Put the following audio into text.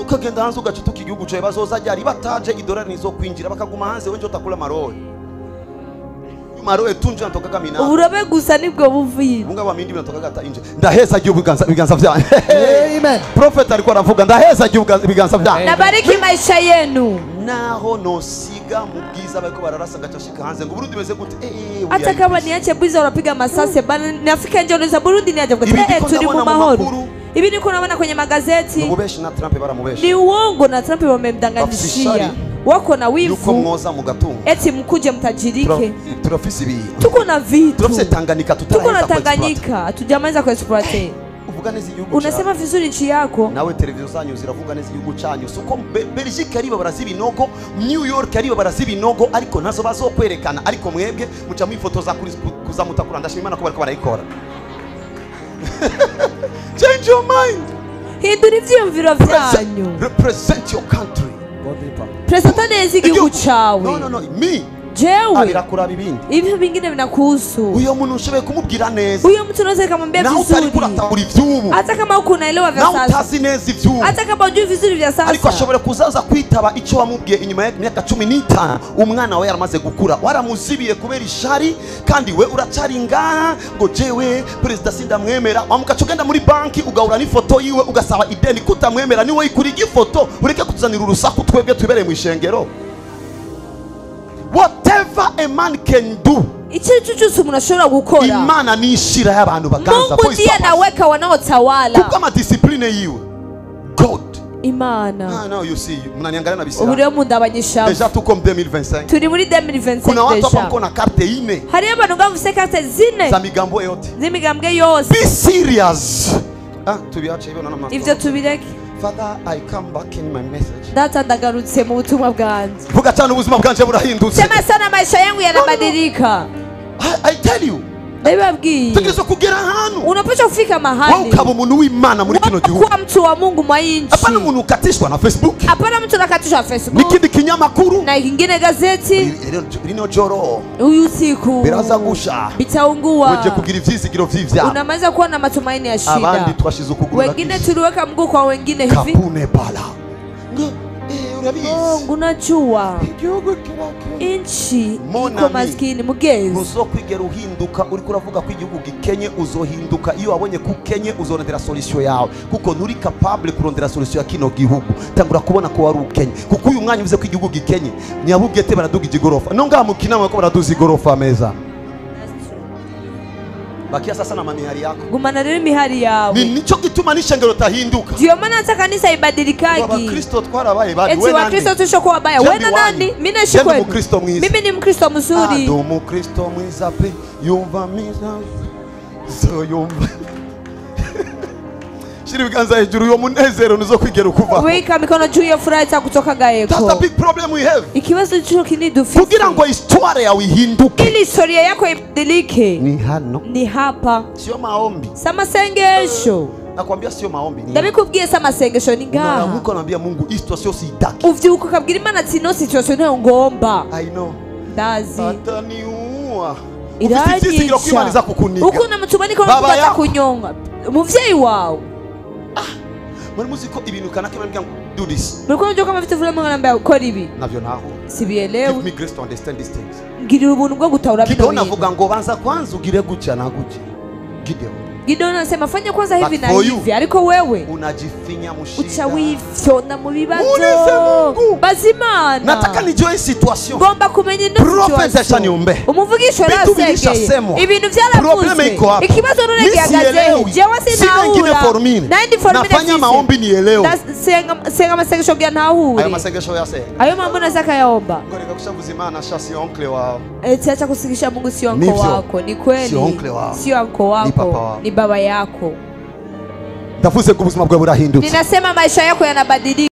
ukagenda hanze ugacutuka igihugu cyawe bazoza ryari bataje idolari nizo kwinjira bakaguma hanze wenje utakula marohe marohe tunje natoka kamina uburobe gusa nibwo buvuye bunga wa mindi natoka gata inje ndaheza giye biganza byanyu amen prophet alikuwa anavuga ndaheza giye biganza byanyu nabariki maisha yenu naho nosiga mu bwiza bariko bararasa ngacashika hanze ngo Burundi beze gute hata kama niache bwiza unapiga masase bana nafika nje unaweza Burundi niaje gute turi mu mahoro ibi niko naona kwenye magazeti mubeshi na Trump baramubeshi ni uongo na Trump wamemdanganyishia wako na wivu yuko mwoza mugatunga eti mkuje mtajirike turafisi bi tuko na vitu turafise Tanganyika tuko na Tanganyika hatujamaliza ku exploit uvuga neza igihugu unasema vizuri nchi yako nawe televiziyo zanyu ziravuga neza igihugu cyanyu suko Belgique ariba baraziba inogo New York ariba baraziba inogo ariko nazo bazokwerekana ariko mwebwe muca mu ifoto za kuza mutakura ndashima Imana ko bariko barayikora change your mind hindura ivyumviro vyanyu represent your country presenta neza igihugu cawe no me jewe abirakuraba ibindi ibyo bingine binakuhusu uyo muntu ushoboye kumubwira neza uyo mtu unaweza kumwambia vizuri na utari kuratahura ivyubu hata kama ukunaelewa vya sasa na utazi neza ivyubu hata kama ujui vizuri vya sasa ariko ashobora kuzaza kwitaba icyo wamubwiye inyuma ya myaka 15 umwana we yaramaze gukura waramuzibiye kubera ishari kandi we uracari ngaha ngo jewe president sindamwemera wamukaca ugenda muri banki ugahura n'ifoto yiwe ugasaba ideni kutamwemera niwe ikuriga ifoto ureke kutuzanira urusaku twebwe tubereye mu ishengero. Whatever a man can do, Imana ni ishira y'abantu baganza. Mungu ndiye anaweka wanaotawala. Kuko ama discipline yiwe God Imana. Now you see, mnaniangalia na bisira. Ubure mu ndabanyisha. Deja tuko 2025. Turi muri 2025. Kuna watu hapa mko na karte 4. Hari abantu ngavuse karte 4. Za migambo yote. Zimigambwe yose. Be serious. Tubiache hivyo na master. Ivyo tubireke. Father, I come back in my message. Data ndagarutse mu butumwa bwanje. Vuga cyane ubuzima bwanje burahindutse. Sema sana maisha yangu yanabadilika. I tell you. Ndababwiye. Tugizo kugera hano. Unapaswa kufika mahali. Wewe ukaba umuntu w'Imana muri kino gihugu. Kuwa mtu wa Mungu mwa inchi. Hapana umuntu ukatishwa na Facebook. Hapana mtu nakatishwa na Facebook. Nikindi kinyamakuru. Na kingine gazeti. Rino joro. Uyu siku. Biraza gusha. Bitaungua. Weje kugira ivyizigiro vy'ivya. Unamaliza kuwa na matumaini ya shida. Abandi twashize ukuguru. Wengine tuliweka mguu kwa wengine hivi. Kapune bala. Unajua inchi iko maskini mugezi muzokwigera uhinduka uri kuravuga ko igihugu gikenye uzohinduka iyo wabonye kukenye uzorondera solution yawe kuko nuri capable kurondera solution ya kino gihugu tangura kubona ko wari ukenye kuko uyu mwanya uvuze ko igihugu gikenye nyabugete baraduga igorofa no ngaha mukinama ko baraduza igorofa meza bakia sasa na mihari yako gumana rero mihari yawe nico gituma n'ishengero tahinduka ndio maana hata kanisa ibadilikagi baba Kristo twarabaye badi wewe nani Kristo tushokuwa baya wewe nani mimi nashikwe mimi ni Mkristo mzuri ndo Mkristo mwiza pe yumva miza so yumva shiri biganza hejuru yo munezero nizo kwigera ukuva weka mikono juu ya furaha itakutoka gaeko that's a big problem we have ikibazo cyo kinidufisi kugira ngo histoire yawe ihinduke ili historia yako ibadilike ni hano ni hapa sio maombi sama sengesho nakwambia sio maombi ni ndabikubwiye sama sengesho ni ngaha Mungu anambia Mungu situation siitaki uvyuko kabwira Imana ati no situation nayo ngomba I know ndazi ataniua iragisha kwimaniza kukuniga uko namutumani ko nataka kunyonga umuvyeyi wawe muri muziko ibintu kanake bambya do this muriko njo kama vitu vile mwana ukora ibi navyo naho sibielewe give me grace to understand these things ngirira ubuntu bwo gutahura bino Gideon avuga ngo banza kwanza ugire guca na guca Gideon anasema fanya kwanza hivi na hivi ariko wewe unajifinya mushida ucha wifyona mu bibazo bazimana nataka nijue situation ngomba kumenya no prophet ashaniombe umuvugisho rasengeye ibintu byaravuze ikibazo none gihagaze jewe sinahura nandi formula nafanya maombi nielewe senga masengesho gya ntahuri ayo masengesho yase ayo mambo nazaka yaomba ngoreka kushavuza Imana shasi oncle wao acha kusigisha Mungu sio onko wako ni kweli sio onko wako ni baba yako ndavuze ko ubuzima bwawe burahindutse ninasema maisha yako yanabadilika